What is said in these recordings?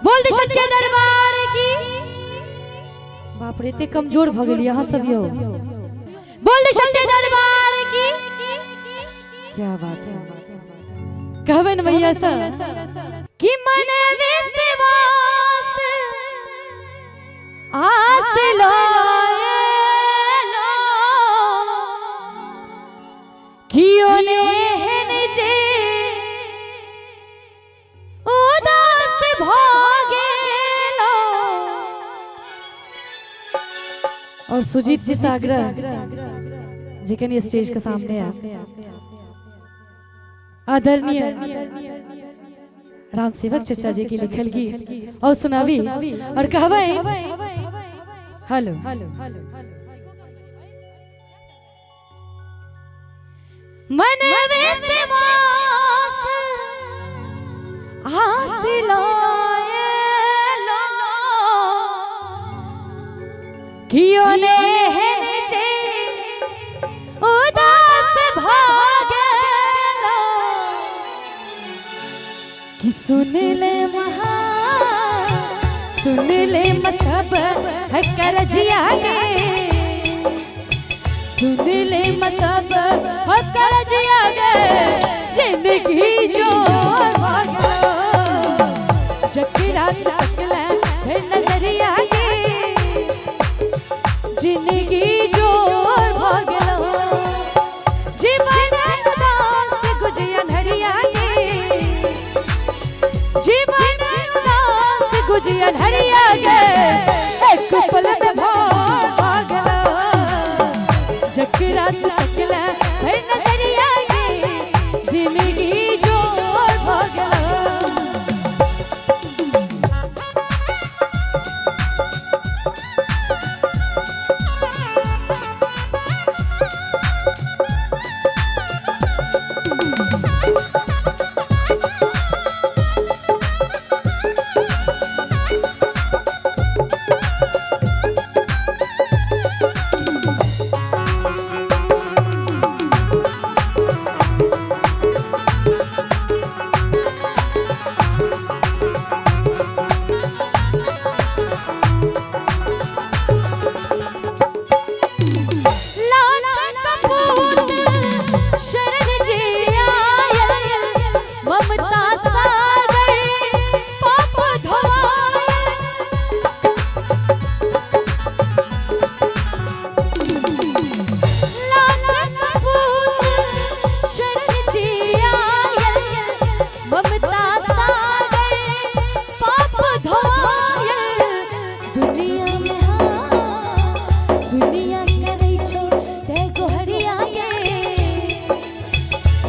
बोल दे सच्चे दरबार की। बाप रे इतने कमजोर भ गेल यहाँ सब यो। बोल दे सच्चे दरबार की। क्या बात है कहबे न भैया सब कि मन विश्वास आस लाएलो कियो ने जे उदास भागेलो। और सुजीत जी सागरा जिकन ये स्टेज के सामने है आदरणीय राम सेवक चचा जी की लिखल गीत और सुनावी और कहवे हेलो मन विश्वास आस लाएलो कियो ने जे उदास भागेलो कि सुन ले महा सुन ले मसब है करजिया गे सुन ले मसब है करजिया गे जिंदगी जो भागलो जकरा तकले फिर नजरिया गे जिंदगी जो भागलो जीवन उदास गुजिया धरिया गे जीवन उदास गुजिया धरिया गे एक पल में भागलो जकरा तकले फिर नजरिया गे जिंदगी जो भागलो।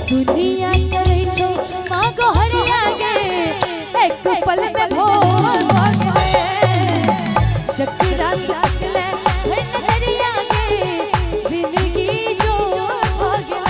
दुनिया करे छो मां गोहरिया गे एक पल में भाग गए जकरा तकले फिर नजरिया गे जिंदगी जो भागले।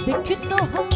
दिख तो हम